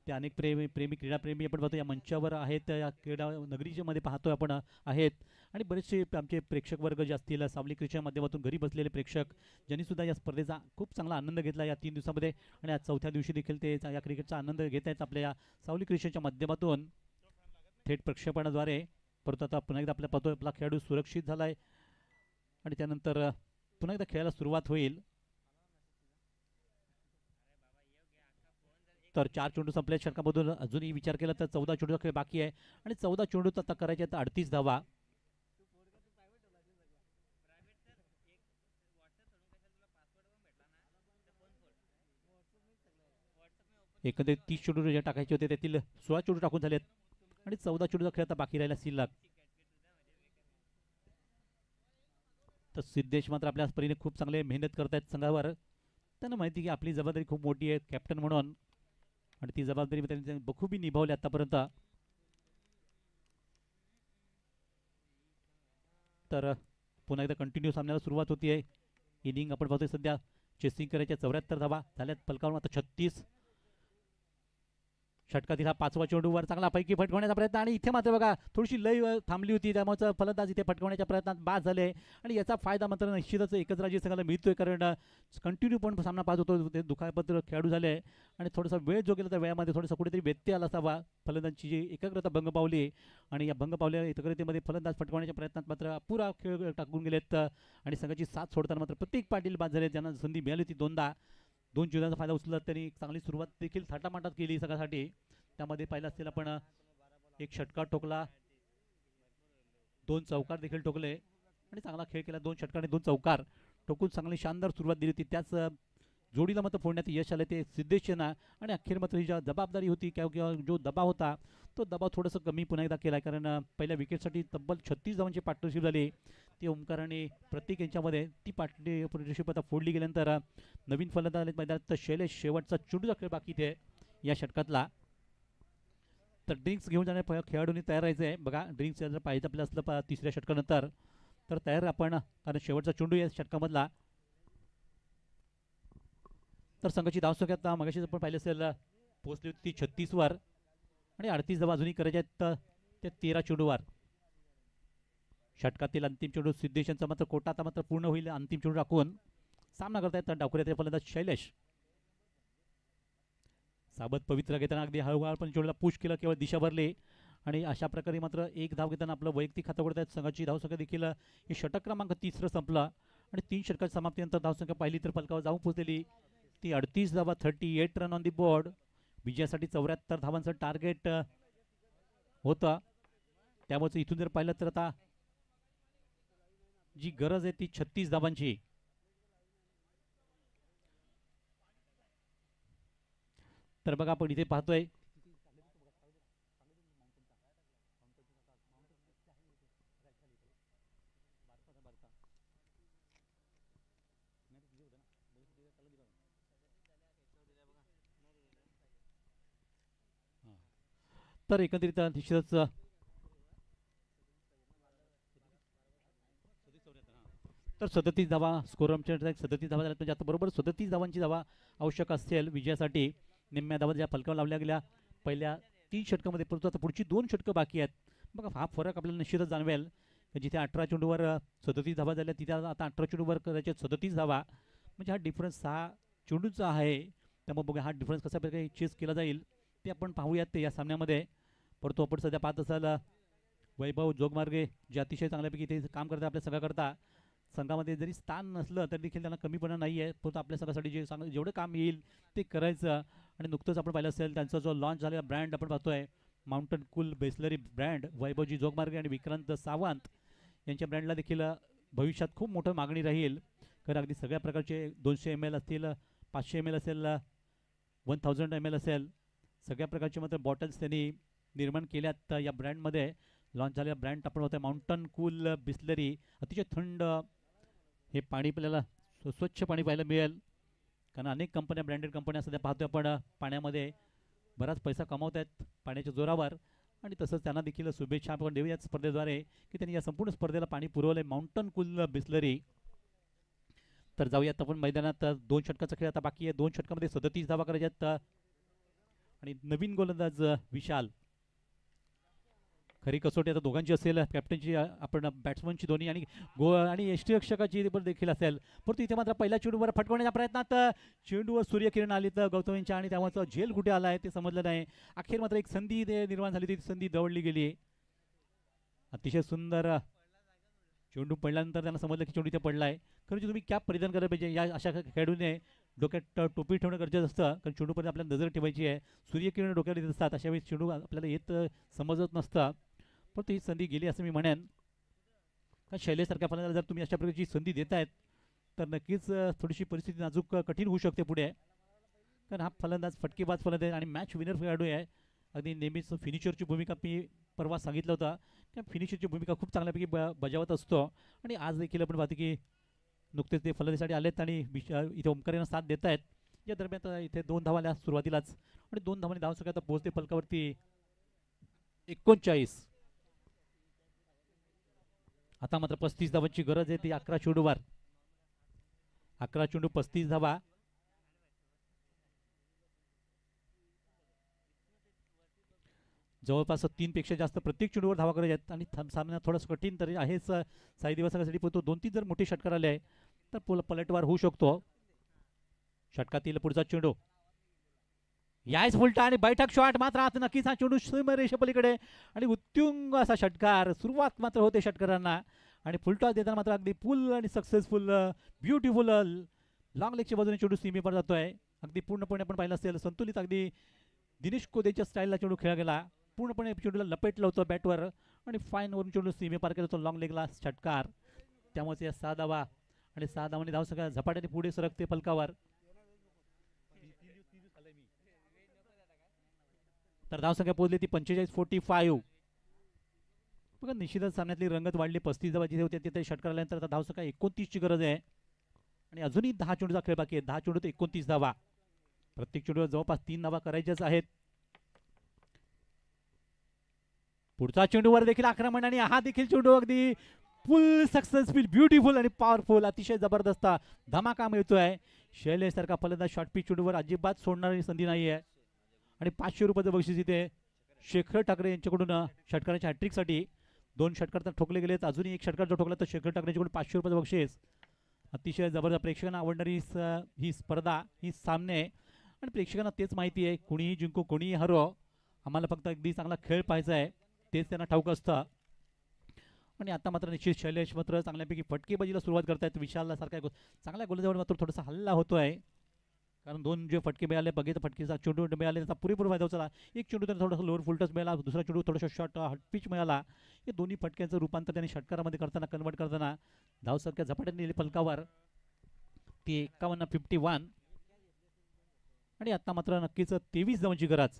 [SPEAKER 1] ते अनेक प्रेमी क्रीडाप्रेमी आपण पाहतो या मंचावर आहेत, या क्रीडा नगरीच्या मध्ये पाहतोय आपण आहेत. आणि बरेचसे आमचे प्रेक्षक वर्ग जे असतील सावली क्रिकेटच्या माध्यमातून घरी बसलेले प्रेक्षक ज्यांनी सुद्धा या स्पर्धेचा खूप चांगला आनंद घेतला या 3 दिवसामध्ये. आणि आज चौथ्या दिवशी देखील ते या क्रिकेटचा आनंद घेत आहेत आपल्या या सावली क्रिकेटच्या माध्यमातून थेट प्रक्षेपणाद्वारे. परंतु आता पुन्हा एकदा आपल्या पाहतोय आपला खेळाडू सुरक्षित झालाय आणि त्यानंतर पुन्हा एकदा खेळायला सुरुवात होईल. तर 4 चेंडू संपल्या षटकामधून अजूनही विचार केला तर 14 चेंडूचा खेळ बाकी आहे आणि 14 चेंडूत आता करायचे आता 38 धावा. एकंदरीत 30 चेंडू जे टाकायचे होते त्यातील 16 चेंडू टाकून झालेत आणि 14 चेंडूचा खेळ आता बाकी राहिला शिल्लक. तर सिद्धेश मात्र आपल्या परीने खूप चांगले मेहनत करतायत संघावर. त्यांना माहिती की आपली जबाबदारी खूप मोठी आहे कॅप्टन म्हणून आणि ती जबाबदारी त्यांनी बखूबी निभावली आतापर्यंत. तर पुन्हा एकदा कंटिन्यू सामन्याला सुरुवात होती. इनिंग आपण पाहतोय सध्या चेसिंग करायच्या 74 धावा झाल्यात फलकावर आता 36. षटकातील हा 5वा चेंडूवर चांगला पैकी फटकवण्याचा प्रयत्न आणि इथे मात्र बघा थोडीशी लय थांबली होती त्यामुळे फलंदाज इथे फटकवण्याच्या प्रयत्नात बाद झाले आणि याचा फायदा मात्र निश्चितच एकच राज्य संघाला मिळतोय कारण कंटिन्यू पण सामना पाहत होतो ते दुखापत खेळाडू झाले आणि थोडासा वेळ जो गेला त्या वेळामध्ये थोडासा कुठेतरी व्यत्यय आला असावा. फलंदाजांची जी एकाग्रता भंग पावली आणि या भंग पावल्या एकाग्रतेमध्ये फलंदाज फटकवण्याच्या प्रयत्नात मात्र पुरा खेळ टाकून गेलेत आणि संघाची साथ सोडताना मात्र प्रत्येक पाटील बाद झाले. ज्यांना संधी मिळाली होती 2दा 2 चेंडूचा फायदा उचलला त्यांनी चांगली सुरुवात देखील थाटामाटात केली संघासाठी. त्यामध्ये पाहिलं असेल आपण एक षटकार ठोकला 2 चौकार देखील ठोकले आणि चांगला खेळ केला. 2 षटकार आणि 2 चौकार ठोकून चांगली शानदार सुरुवात दिली होती. त्याच जोडीला मात्र फोडण्यात यश आले ते सिद्धेशना आणि अखेर मात्र ही जबाबदारी होती किंवा जो दबाव होता तो दबाव थोडंसं कमी पुन्हा एकदा केला कारण पहिल्या विकेटसाठी तब्बल 36 धावांची पार्टनरशिप झाली. ती ओंकार आणि प्रतीक यांच्यामध्ये ती पार्टनरशिप आता फोडली गेल्यानंतर नवीन फलंदाज मैदानात तर शैलेश शेवटचा चेंडूचा खेळ बाकी इथे या षटकातला. तर ड्रिंक्स घेऊन जाण्या खेळाडूंनी तयार राहायचं आहे. बघा ड्रिंक्स जर पाहिजे आपलं असलं 3ऱ्या षटकानंतर तर तयार आपण कारण शेवटचा चेंडू या षटकामधला. तर संघाची धावसंख्या आता मगाशी आपण पाहिलं असेल पोहोचली होती 36वर आणि 38 धावा अजूनही करायच्या आहेत त्या 13 चेंडूवर. षटकातील अंतिम चेंडू सिद्धेशांचा मात्र कोटा आता मात्र पूर्ण होईल. अंतिम चेंडू टाकून सामना करतायत डावखुऱ्याचे फलंदाज शैलेश. साबत पवित्रा घेताना अगदी हळूहळू पण चेंडूला पुश केलं केवळ दिशा भरली आणि अशा प्रकारे मात्र एक धाव घेताना आपलं वैयक्तिक खातं उघडतायत. संघाची धावसंख्या देखील हे षटक क्रमांक 3 संपला आणि 3 षटकाच्या समाप्तीनंतर धावसंख्या पाहिली तर फलकावर जाऊन पोहोचलेली ती 38 धावा 38 रन ऑन दी बोर्ड. विजयासाठी 74 धावांचं टार्गेट होतं. त्यामुळे इथून जर पाहिलं तर आता जी गरज आहे ती 36 धावांची. तर बघा आपण इथे पाहतोय तर एकंदरीत निश्चितच तर 37 धावा स्कोर आमच्या 37 धावा झाल्या, म्हणजे आता बरोबर 37 धावांची धावा आवश्यक असेल विजयासाठी. निम्म्या धावा ज्या फलकावर लावल्या गेल्या पहिल्या 3 षटकामध्ये, परंतु आता पुढची 2 षटकं बाकी आहेत. बघा हा फरक आपल्याला निश्चितच जाणवेल. जिथे 18 चेंडूवर 37 धावा झाल्या, तिथे आता 18 चेंडूवर कदाचित 37 धावा, म्हणजे हा डिफरन्स 6 चेंडूचा आहे. त्यामुळे बघा हा डिफरन्स कसा प्रकारे चेस केला जाईल ते आपण पाहूयात ते या सामन्यामध्ये. परंतु आपण सध्या पाहत असाल वैभव जोगमार्गे जे अतिशय चांगल्यापैकी ते काम करतात आपल्या संघाकरता. संघामध्ये जरी स्थान नसलं तरी देखील त्यांना कमीपणा नाही आहे, परंतु आपल्या संघासाठी जेवढं काम येईल ते करायचं. आणि नुकतंच आपण पाहिलं असेल त्यांचा जो लॉन्च झालेला ब्रँड आपण पाहतोय माउंटन कूल बेसलरी ब्रँड, वैभवजी जोगमार्गे आणि विक्रांत सावंत यांच्या ब्रँडला देखील भविष्यात खूप मोठं मागणी राहील. कारण अगदी सगळ्या प्रकारचे 200 ml असतील, 500 ml असेल, 1000 ml असेल, सगळ्या प्रकारचे मात्र बॉटल्स त्यांनी निर्माण केल्यात या ब्रँडमध्ये. लॉन्च झालेला ब्रँड आपण होता माउंटन कूल बिस्लरी. अतिशय थंड हे पाणी आपल्याला स्वच्छ पाणी पाहायला मिळेल. कारण अनेक कंपन्या, ब्रँडेड कंपन्या सध्या पाहतोय आपण पाण्यामध्ये बराच पैसा कमावत आहेत पाण्याच्या जोरावर. आणि तसंच त्यांना देखील शुभेच्छा आपण देऊ या स्पर्धेद्वारे की त्यांनी या संपूर्ण स्पर्धेला पाणी पुरवलंय माउंटन कूल बिस्लरी. तर जाऊयात आपण मैदानात. 2 षटकाचा खेळ आता बाकी आहे. 2 षटकामध्ये 37 धावा करायच्यात. आणि नवीन गोलंदाज विशाल. खरी कसोटी आता दोघांची असेल, कॅप्टनची आपण बॅट्समनची दोन्ही आणि यष्टीरक्षकाची पण देखील असेल. परंतु इथे मात्र पहिल्या चेंडूवर फटकवण्याच्या प्रयत्नात चेंडूवर सूर्यकिरण आली तर गौतम यांच्या, आणि त्यामुळे झेल कुठे आला आहे ते समजलं नाही. अखेर मात्र एक संधी निर्माण झाली, ती संधी दवडली गेली. अतिशय सुंदर चेंडू पडल्यानंतर त्यांना समजलं की चेंडू इथे पडलाय. खरं तुम्ही कॅप परिधान करायला पाहिजे. या अशा खेळाडूने डोक्यात टोपी ठेवणं गरजेचं असतं, कारण चेंडूपर्यंत आपल्याला नजर ठेवायची आहे. सूर्यकिरण डोक्यावर येत असतात, अशा वेळी चेंडू आपल्याला येत समजत नसतं. पण ही संधी गेली असं मी म्हणेन. का शैलेशसारख्या फलंदाजाला जर तुम्ही अशा प्रकारची संधी देतायत तर नक्कीच थोडीशी परिस्थिती नाजूक कठीण होऊ शकते पुढे. कारण हा फलंदाज फटकेबाज फलंदाज आणि मॅच विनर खेळाडू आहे. अगदी नेहमीच फिनिशरची भूमिका मी परवा सांगितलं होतं, त्या फिनिशरची भूमिका खूप चांगल्यापैकी बजावत असतो. आणि आज देखील आपण पाहतो की नुकतेच ते फलंदाजीसाठी आलेत आणि इथे ओमकार यांना साथ देत आहेत. या दरम्यान इथे 2 धावा आल्या सुरुवातीलाच, आणि 2 धावांनी धावसंख्या आता पोहोचते फलकावरती 39. आता मात्र 35 धावांची गरज आहे. ती 11 चेंडूवर 11 चेंडू 35 धावा. जवळपास 3 पेक्षा जास्त प्रत्येक चेंडूवर धावा करायच्या आहेत. आणि सामना थोडासा कठीण तरी आहेच साई दिवसासाठी, पण तो 2-3 जर मोठे षटकार आले तर पलटवार होऊ शकतो. षटकातील पुढचा चेंडू यायच फुलटा आणि बैठक शॉट मात्र आता नक्कीच हा चेंडू सीमारेषे पलीकडे आणि उत्तुंग असा षटकार. सुरुवात मात्र होते षटकारांना आणि फुलटॉस देताना मात्र अगदी फुल आणि सक्सेसफुल ब्युटिफुल लॉंग लेगच्या बाजूने चेंडू सीमेवर जातोय. अगदी पूर्णपणे आपण पाहिलं असेल संतुलित, अगदी दिनेश कोदेच्या स्टाईलला चेंडू खेळला गेला. पूर्णपणे चेंडूला लपेटलं होतं बॅटवर आणि फाईन वरून चेंडू सीमे पार केला होता लॉंग लेगला षटकार. त्यामुळे या 6 धावा आणि 6 धावांनी धावसंख्या झपाट्याने पुढे सरकते फलकावर. तर धावसंख्या पोहोचली ती 45-45. बघा निश्चितच सामन्यातली रंगत वाढली. 35 धावा जिथे होते तिथे षटकार आल्यानंतर आता धावसंख्या 29 ची गरज आहे. आणि अजूनही 10 चेंडूचा खेळ बाकी आहे. 10 चेंडू ते 29 धावा. प्रत्येक चेंडूवर जवळपास 3 धावा करायच्याच आहेत. पुढचा चेंडूवर देखील आक्रमण आणि हा देखील चेंडू अगदी फुल सक्सेसफुल ब्युटिफुल आणि पॉवरफुल अतिशय जबरदस्त धमाका मिळतोय. शैलेश सारखा फलंदाज शॉर्टपिच चेंडूवर अजिबात सोडणारी संधी नाही आहे. आणि 500 रुपयाचं बक्षीस इथे शेखर ठाकरे यांच्याकडून षटकाराच्या हॅट्रिकसाठी. 2 षटकार तर ठोकले गेलेत, अजूनही एक षटकार जो ठोकला तर शेखर ठाकरे यांच्याकडून 500 रुपयाचं बक्षीस. अतिशय जबरदस्त प्रेक्षकांना आवडणारी ही स्पर्धा, ही सामने. आणि प्रेक्षकांना तेच माहिती आहे, कुणीही जिंको कुणीही हरो, आम्हाला फक्त अगदी चांगला खेळ पाहायचा आहे, तेच त्यांना ठाऊक असतं. आणि आता मात्र निश्चित शैलेश मात्र चांगल्यापैकी फटकेबाजीला सुरुवात करतायत. विशालला सारख्या चांगल्या गोलंदाजावर मात्र थोडासा हल्ला होतोय, कारण 2 जे फटके मिळाले बघित फटकेचा चेंडू मिळाले त्याचा पुरेपूर फायदा उचलला. एक चेंडू त्यांना थोडासा लोअर फुलटच मिळाला, दुसरा चेंडू थोडासा शॉर्ट पिच मिळाला. हे दोन्ही फटक्यांचं रूपांतर त्यांनी षटकारामध्ये करताना कन्वर्ट करताना धावसंख्या झपाट्याने नेली फलकावर ती 51-51. आणि आता मात्र नक्कीच 23 धावांची गरज.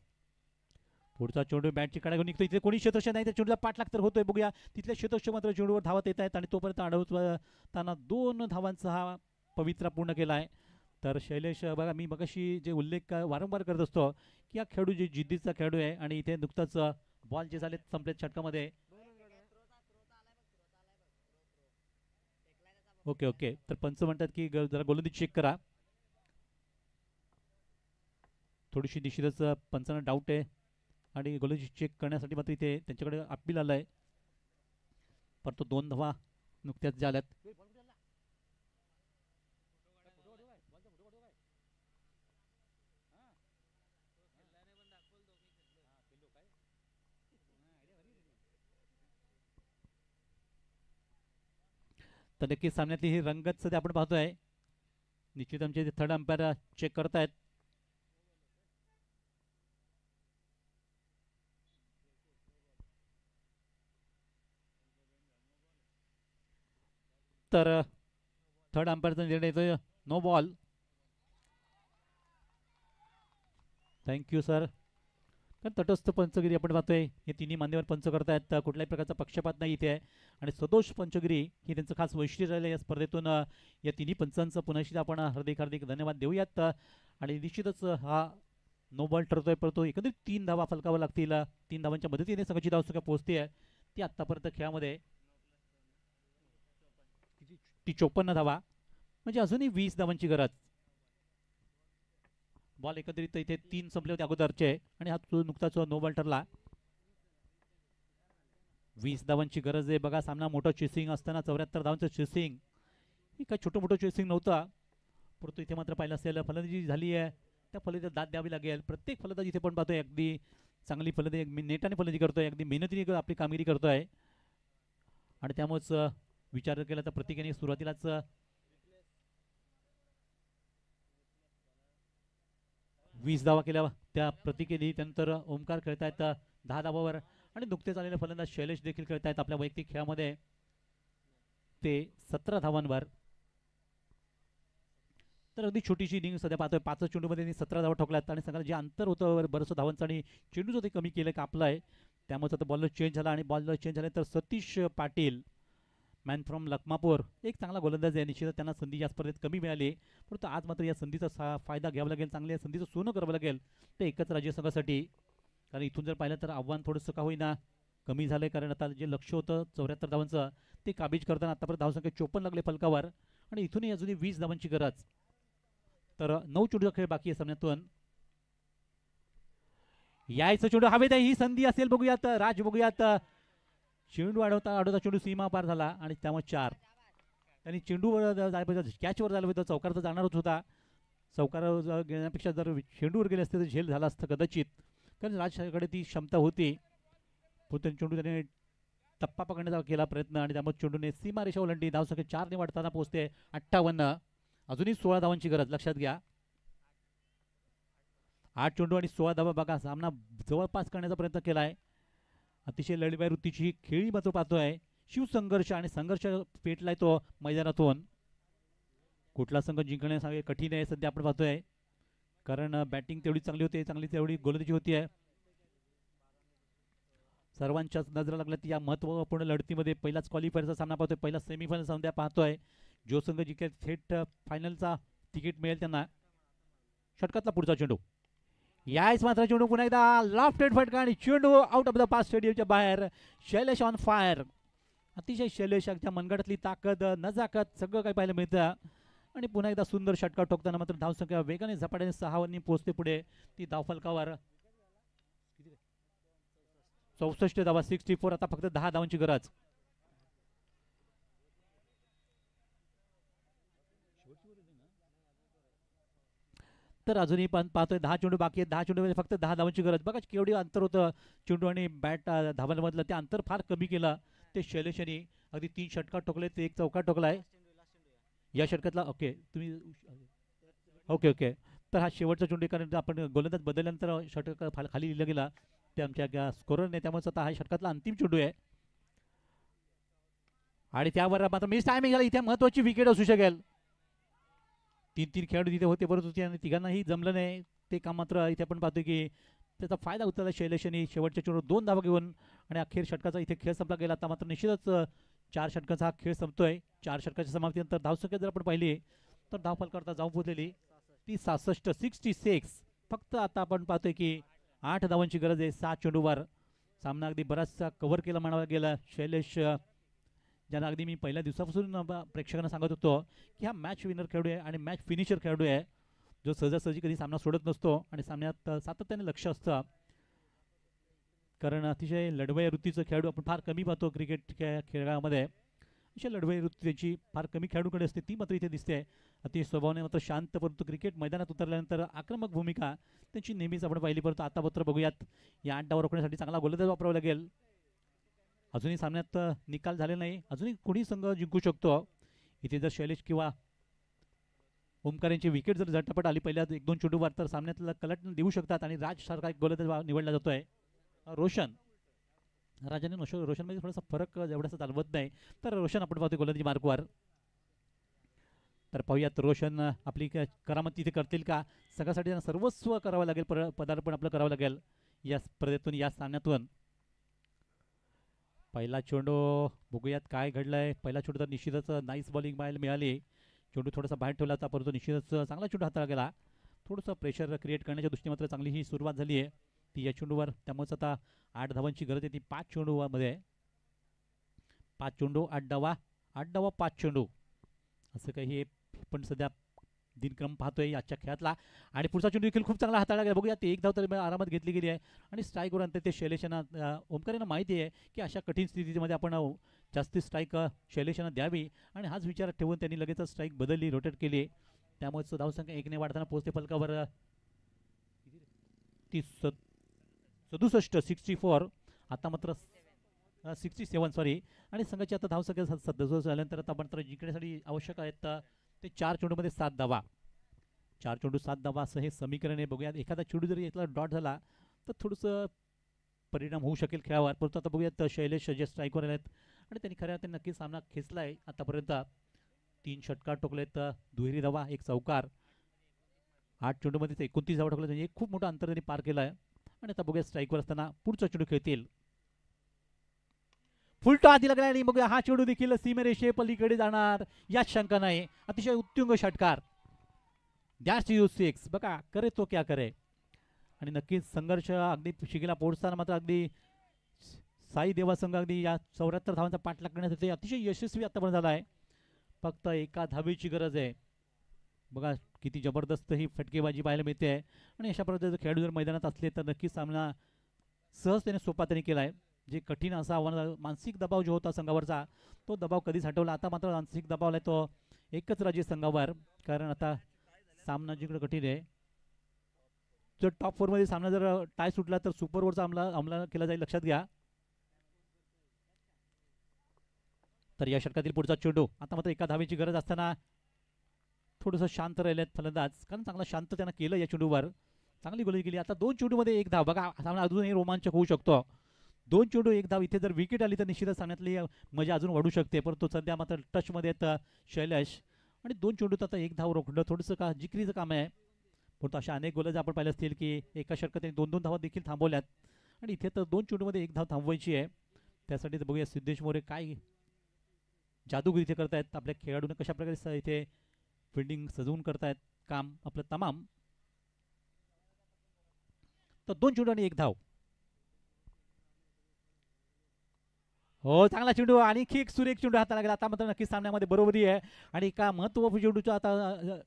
[SPEAKER 1] पुढचा चेंडू बॅटची कडा घेऊन निघतो. इथे कोणी क्षेत्ररक्षक नाही, त्या चेंडूला पाठलाग तर होतोय. बघूया तिथल्या क्षेत्ररक्षक मात्र चेंडूवर धावत येत आहेत आणि तोपर्यंत अडवताना 2 धावांचा हा पवित्रा पूर्ण केला आहे. तर शैलेश बघा, मी मगाशी जे उल्लेख वारंवार करत असतो की हा खेळाडू जे जिद्दीचा खेळाडू आहे आणि इथे नुकताच बॉल जे झाले संपलेत षटकामध्ये. ओके ओके, तर पंच म्हणतात की जरा गोलंदाजी चेक करा. थोडीशी निश्चितच पंचांना डाऊट आहे आणि गोलंदाजी चेक करण्यासाठी मात्र इथे त्यांच्याकडे अपील आलंय. परंतु 2 धावा नुकत्याच झाल्यात. तर नक्कीच सामन्यातली ही रंगत सध्या आपण पाहतोय. निश्चित आमचे थर्ड अंपायर चेक करतायत. तर थर्ड अंपायरचा निर्णय येतोय नो बॉल. Thank you sir. कारण तटस्थ पंचगिरी आपण पाहतोय हे तिन्ही मान्यवर पंच करतायत. कुठल्याही प्रकारचा पक्षपात नाही इथे आहे आणि सदोष पंचगिरी ही त्यांचं खास वैशिष्ट्य राहिलं या स्पर्धेतून. या तिन्ही पंचांचं पुन्हा एकदा आपण हार्दिक हार्दिक धन्यवाद देऊयात. आणि निश्चितच हा नो बॉल ठरतोय, परंतु एकंदरीत 3 धावा फलकावर लागतील. 3 धावांच्या मदतीने संघाची धावसंख्या पोहोचते आहे ती आतापर्यंत खेळामध्ये ती 54 धावा, म्हणजे अजूनही 20 धावांची गरज. बॉल एकत्रित इथे 3 संपले होते अगोदरचे आणि हा नुकताच नो बॉल ठरला. 20 धावांची गरज आहे. बघा सामना मोठं चेसिंग असताना 74 धावांचं चेसिंग ही काय छोटं मोठं चेसिंग नव्हतं, परंतु इथे मात्र पाहिलं असेल फलंदाजी झाली आहे त्या फलंदाजीला दाद द्यावी लागेल. प्रत्येक फलंदाज इथे पण पाहतोय अगदी चांगली फलंदाजी नेटाने फलंदाजी करतोय, अगदी मेहनतीने आपली कामगिरी करतोय. आणि त्यामुळेच विचार केला तर प्रत्येकाने सुरुवातीलाच 20 धावा केल्या त्या प्रतीकेने. त्यानंतर ओमकार खेळतायत 10 धावावर आणि नुकतेच आलेले फलंदाज शैलेश देखील खेळतायत आपल्या वैयक्तिक खेळामध्ये ते 17 धावांवर. तर अगदी छोटीशी इनिंग सध्या पाहतोय. 5 चेंडूमध्ये 17 धावा ठोकल्यात आणि सगळं जे अंतर होतं बरंचसं धावांचं आणि चेंडूचं ते कमी केलं कापलं आहे. त्यामुळे आता बॉलर चेंज झाला आणि बॉलर चेंज झाल्यानंतर सतीश पाटील मॅन फ्रॉम लखमापूर एक चांगला गोलंदाज आहे. निश्चितच त्यांना संधी या स्पर्धेत कमी मिळाली, परंतु आज मात्र या संधीचा फायदा घ्यावा लागेल. चांगल्या संधीचं सोनं करावं लागेल ते एकच राज्य संघासाठी. कारण इथून जर पाहिलं तर आव्हान थोडंसं का होईना कमी झालंय, कारण आता जे लक्ष होतं 74 धावांचं ते काबीज करताना आतापर्यंत धावसंख्या 54 लागले फलकावर आणि इथूनही अजूनही 20 धावांची गरज. तर 9 चेंडूचा खेळ बाकी आहे सामन्यातून. यायचं चेंडू हवेत आहे, ही संधी असेल बघूयात. राज बघूयात, चेंडू अडवता चेंडू सीमा पार झाला आणि त्यामुळे 4. त्यांनी चेंडूवर जायला पाहिजे, कॅचवर जायला पाहिजे, चौकार तर जाणारच होता. चौकार घेण्यापेक्षा जर चेंडूवर गेले असते तर झेल झाला असतं कदाचित, कारण राजकडे ती क्षमता होती. पण चेंडू त्याने टप्पा पकडण्याचा केला प्रयत्न आणि त्यामुळे चेंडूने सीमा रेषा ओलांडली. धावसंख्या 4 ने वाढताना पोहोचते 58. अजूनही 16 धावांची गरज लक्षात घ्या. 8 चेंडू आणि 16 धावा. बघा सामना जवळपास करण्याचा प्रयत्न केलाय. अतिशय लढीवाई वृत्तीची ही खेळी मात्र पाहतोय. शिवसंघर्ष आणि संघर्ष पेटलाय तो मैदानातून. कुठला संघ जिंकण्यासाठी कठीण आहे सध्या आपण पाहतोय, कारण बॅटिंग तेवढी चांगली होती, चांगली तेवढी गोलंदाजी होती आहे. सर्वांच्याच नजर लागल्यात या महत्त्वपूर्ण लढतीमध्ये. पहिलाच क्वालिफायरचा सामना पाहतोय, पहिला सेमीफायनल सामना पाहतोय. जो संघ जिंकेल थेट फायनलचा तिकीट मिळेल त्यांना. षटकातला पुढचा चेंडू, यायच मात्र चेंडू पुन्हा एकदा लॉफ्टेड फटका आणि चेंडू आउट ऑफ द पास स्टेडियमच्या बाहेर. Shailesh on fire. अतिशय शैलेशच्या मनगटातली ताकद नजाकत सगळं काही पाहायला मिळतं आणि पुन्हा एकदा सुंदर षटका ठोकताना मात्र धावसंख्या वेगाने झपाट्याने 6 वरनी पोहोचते पुढे ती धावफलकावर. 64 धावा 64. आता फक्त 10 धावांची गरज. तर अजूनही पण पाहतोय 10 चेंडू बाकी आहेत. 10 चेंडू फक्त 10 धावांची गरज. बघा केवढी अंतर होतं चेंडू आणि बॅट धावांमधलं, ते अंतर फार कमी केलं ते शैलेश यांनी. अगदी 3 षटकार ठोकले, ते 1 चौकार ठोकलाय या षटकातला. ओके तुम्ही ओके ओके. तर हा शेवटचा चेंडू, कारण आपण गोलंदाज बदलल्यानंतर षटक खाली लिहिला गेला ते आमच्या स्कोररने, त्यामुळे आता हा षटकातला अंतिम चेंडू आहे आणि त्यावर मात्र मिस टायमिंग झाला. इथे महत्वाची विकेट असू शकेल. 3 खेळाडू तिथे होते परंतु आणि तिघांनाही जमलं नाही ते काम. मात्र इथे आपण पाहतोय की त्याचा फायदा उचलला शैलेशने शेवटच्या चेंडूवर 2 धावा घेऊन आणि अखेर षटकाचा इथे खेळ संपला गेला. आता मात्र निश्चितच 4 षटकाचा हा खेळ संपतोय. 4 षटकाच्या समाप्तीनंतर धावसंख्या जर आपण पाहिली तर धावफल करता जाऊन पोहोचलेली ती 66. फक्त आता आपण पाहतोय की 8 धावांची गरज आहे 7 चेंडूवर. सामना अगदी बराचसा कव्हर केला म्हणावा गेला शैलेश ज्यांना अगदी मी पहिल्या दिवसापासून प्रेक्षकांना सांगत होतो की हा मॅच विनर खेळाडू आहे आणि मॅच फिनिशर खेळाडू आहे, जो सहजासहजी कधी सामना सोडत नसतो आणि सामन्यात सातत्याने लक्ष असतं. कारण अतिशय लढवय वृत्तीचं खेळाडू आपण फार कमी पाहतो क्रिकेट खेळामध्ये. अशा लढवय वृत्ती त्यांची फार कमी खेळाडूकडे असते, ती मात्र इथे दिसते. अतिशय स्वभावाने मात्र शांत, परंतु क्रिकेट मैदानात उतरल्यानंतर आक्रमक भूमिका त्यांची नेहमीच आपण पाहिली. परंतु आता मात्र बघूयात, या 8 डाव रोखण्यासाठी चांगला गोलंदाज वापरावा लागेल. अजूनही सामन्यात निकाल झाले नाही, अजूनही कोणी संघ जिंकू शकतो. इथे जर शैलेश किंवा ओमकार यांची विकेट जर झटपट आली पहिल्या 1-2 चेंडूवर तर सामन्यातला कलट देऊ शकतात आणि राज सारखा एक गोलंदाज निवडला जातोय. रोशन राजाने रोशनमध्ये थोडासा फरक एवढासा जाणवत नाही, तर रोशन आपण पाहतो गोलंदाजी मार्कवर. तर पाहूयात रोशन आपली करामत तिथे करतील का. सगळ्यासाठी त्यांना सर्वस्व करावं लागेल, पदार्पण आपलं करावं लागेल या स्पर्धेतून, या सामन्यातून. पहिला चेंडू बघूयात काय घडलंय. पहिला चेंडू तर निश्चितच नाईस बॉलिंग पाहायला मिळाली. चेंडू थोडासा बाहेर ठेवला होता, परंतु निश्चितच चांगला चेंडू हाताळला गेला. थोडंसं प्रेशर क्रिएट करण्याच्या दृष्टीने मात्र चांगली ही सुरुवात झाली आहे ती या चेंडूवर. त्यामुळेच आता 8 धावांची गरज आहे ती 5 चेंडूमध्ये. 5 चेंडू 8 डावा, 8 डावा 5 चेंडू, असं काही पण सध्या दिनक्रम पाहतोय आजच्या खेळातला. आणि पुढचा चेंडू देखील खूप चांगला हाताळला गेला. बघूया ते 1 धाव तर आरामात घेतली गेली आहे आणि स्ट्राईकवर आणते ते शैलेशांना. ओमकार यांना माहिती आहे की अशा कठीण स्थितीमध्ये आपण जास्ती स्ट्राईक शैलेशांना द्यावी आणि हाच विचारात ठेवून त्यांनी लगेच स्ट्राईक बदलली, रोटेट केली. त्यामुळे धावसंख्या 1 ने वाढताना पोहोचते फलकावर. 67 64, आता मात्र 67 सॉरी. आणि संघाची आता धावसंख्या 67 झाल्यानंतर आता मात्र जिंकण्यासाठी आवश्यक आहेत ते 4 चेंडूमध्ये 7 धावा. 4 चेंडू 7 धावा असं हे समीकरण आहे. बघूयात एखादा चेंडू जरी यातला डॉट झाला तर थोडंसं परिणाम होऊ शकेल खेळावर. परंतु आता बघूयात शैलेश जे स्ट्राईकवर आहेत आणि त्यांनी खऱ्या अर्थाने नक्की सामना खेचला आहे आतापर्यंत. 3 षटकार ठोकलेत, दुहेरी धावा, 1 चौकार. 8 चेंडूमध्ये 29 धावा ठोकल्या, म्हणजे खूप मोठं अंतर त्यांनी पार केलं आहे. आणि आता बघूया स्ट्राईकवर असताना पुढचा चेंडू खेळतील. फुलटो आधी लागला आणि बघूया हा चेंडू देखील सीमेरेषे पलीकडे जाणार यात शंका नाही. अतिशय उत्तुंग षटकार, दॅट्स यू 6. बघा करे तो क्या करे. आणि नक्कीच संघर्ष अगदी शिगेला पोहोचताना मात्र अगदी साई देवा संघ अगदी या 74 धावांचा पाठलाग करण्यासाठी अतिशय यशस्वी आतापर्यंत झाला आहे. फक्त एका धावेची गरज आहे. बघा किती जबरदस्त ही फटकेबाजी पाहायला मिळते. आणि अशा प्रकारचे खेळाडू जर मैदानात असले तर नक्कीच सामना सहजतेने सोपा त्यांनी केला आहे. जे कठीण असा आव्हान, मानसिक दबाव जो होता संघावरचा, तो दबाव कधीच हटवला. आता मात्र मानसिक दबाव आलाय तो एकच राज्य संघावर, कारण आता सामना जिकडे कठीण आहे. जर टॉप 4 मध्ये सामना जर टाय सुटला तर सुपर ओव्हरचा अंमल केला जाईल, लक्षात घ्या. तर या षटकातील पुढचा चेंडू, आता मात्र एका धावेची गरज असताना थोडंसं शांत राहिलेत फलंदाज, कारण चांगला शांत त्यांना केलं या चेंडूवर. चांगली गोलंदाजी केली. आता 2 चेंडूमध्ये 1 धाव. बघा सामना अजूनही रोमांचक होऊ शकतो. 2 चेंडू 1 धाव. इथे जर विकेट आली तर निश्चितच सामन्यातली मजा अजून वाढू शकते. परंतु सध्या मात्र टचमध्ये येतं शैलेश आणि 2 चेंडूत आता 1 धाव रोखणं थोडंसं का जिकरीचं काम आहे. परंतु अशा अनेक गोलंदाज आपण पाहिले असतील की एका षटकात 2-2 धावा देखील थांबवल्यात आणि इथे तर 2 चेंडूमध्ये 1 धाव थांबवायची आहे. त्यासाठी तर बघूया सिद्धेश मोरे काय जादूगिरी इथे करतायत. आपल्या खेळाडूंना कशा प्रकारे इथे फिल्डिंग सजवून करतायत काम आपलं तमाम. तर 2 चेंडू आणि 1 धाव. हो चांगला चेंडू आणि एक सुरेख चेंडू हाताला लागला. आता मात्र नक्कीच सामन्यामध्ये बरोबरी आहे आणि एका महत्त्वपूर्ण चेंडूचा आता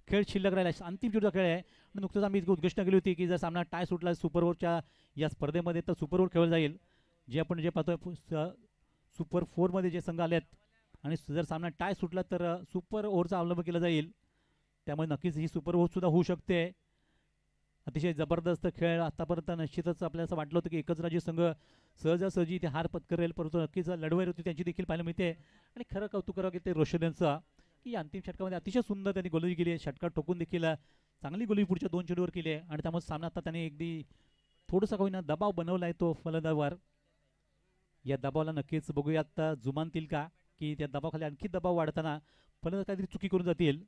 [SPEAKER 1] खेळ शिल्लक राहिला. अंतिम चेंडूचा खेळ आहे. नुकतंच आम्ही घोषणा केली होती की जर सामना टाय सुटला सुपर ओव्हरच्या या स्पर्धेमध्ये तर सुपर ओव्हर खेळला जाईल. जे आपण जे पाहतोय सुपर 4 मध्ये जे संघ आलेत आणि जर सामना टाय सुटला तर सुपर ओव्हरचा अवलंब केला जाईल. त्यामुळे नक्कीच ही सुपर ओव्हर सुद्धा होऊ शकते. अतिशय जबरदस्त खेळ आतापर्यंत. निश्चितच आपल्याला असं वाटलं होतं की एकच राज्य संघ सहजासहजी ते हार पत्करेल, परंतु नक्कीच लढवैर होती त्यांची देखील पाहायला मिळते. आणि खरं कौतुक करावं की ते रोशन यांचं की अंतिम षटकामध्ये अतिशय सुंदर त्यांनी गोलंदाजी केली आहे. षटकार टोकून देखील चांगली गोलंदाजी पुढच्या 2 चेंडूवर केली आहे आणि त्यामुळे सामना आता त्यांनी अगदी थोडासा होईना दबाव बनवला आहे तो फलंदाजावर. या दबावाला नक्कीच बघूयात जुमानतील का, की त्या दबावाखाली आणखी दबाव वाढताना फलंदाज काहीतरी चुकी करून जातील.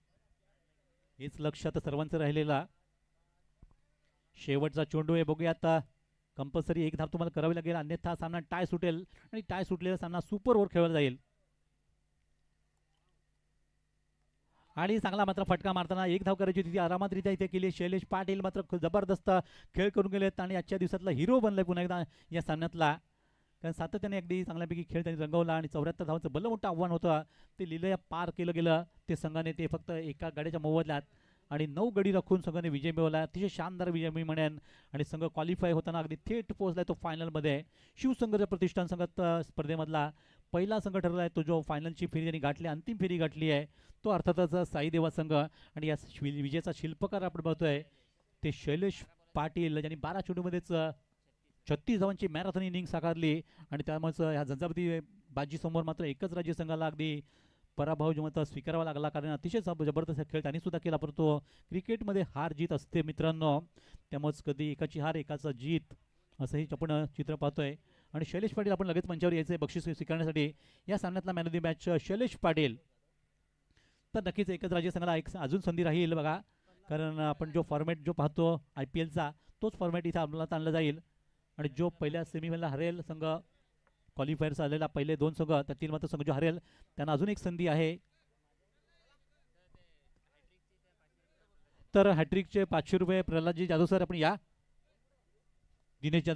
[SPEAKER 1] हेच लक्ष आता सर्वांचं राहिलेला. शेवटचा चेंडू आहे. बघूयात कंपल्सरी 1 धाव तुम्हाला करावी लागेल, अन्यथा सामना टाय सुटेल आणि टाय सुटलेला सामना सुपर ओव्हर खेळला जाईल. आणि चांगला मात्र फटका मारताना 1 धाव करायची होती, आरामातरित्या इथे केली. शैलेश पाटील मात्र जबरदस्त खेळ करून गेलेत आणि आजच्या दिवसातला हिरो बनलाय पुन्हा एकदा या सामन्यातला. कारण सातत्याने अगदी चांगल्यापैकी खेळ त्यांनी रंगवला आणि 74 धावांचं भलं मोठं आव्हान होतं ते लिलया पार केलं गेलं ते संघाने ते फक्त एका गाड्याच्या मोबदल्यात आणि 9 गडी राखून संघाने विजय मिळवला अतिशय शानदार विजय मी म्हणेन आणि संघ क्वालिफाय होताना अगदी थेट पोहोचलाय तो फायनलमध्ये शिवसंघच्या प्रतिष्ठान संघात स्पर्धेमधला पहिला संघ ठरला आहे तो जो फायनलची फेरी त्यांनी गाठली अंतिम फेरी गाठली आहे तो अर्थातच साई देवा संघ आणि या विजयाचा शिल्पकार आपण बघतोय ते शैलेश पाटील ज्यांनी 12 चेंडूमध्येच 36 धावांची मॅरेथॉन इनिंग साकारली आणि त्यामुळे ह्या झंझावती बाजीसमोर मात्र एकच राज्य संघाला अगदी पराभव जेव्हा स्वीकारावा लागला कारण अतिशय जबरदस्त खेळ त्यांनी सुद्धा केला परंतु क्रिकेटमध्ये हार जीत असते मित्रांनो त्यामुळेच कधी एकाची हार एकाचा जीत असंही आपण चित्र पाहतोय आणि शैलेश पाटील आपण लगेच मंचावर यायचे बक्षीस स्वीकारण्यासाठी या सामन्यातला man of the match Shailesh Patil तर नक्कीच एकच राज्य संघाला एक अजून संधी राहील बघा कारण आपण जो फॉर्मॅट जो पाहतो IPLचा तोच फॉर्मॅट इथे अंमलात आणला जाईल आणि जो पहिल्या सेमीफायनलला हरेल संघ क्वालिफायर्स आलेला पहिले 2 संघ त्यातील मात्र संघ जो हरेल त्यांना अजून एक संधी आहे तर हॅट्रिकचे 500 रुपये प्रल्हादजी जाधव सर आपण या दिनेश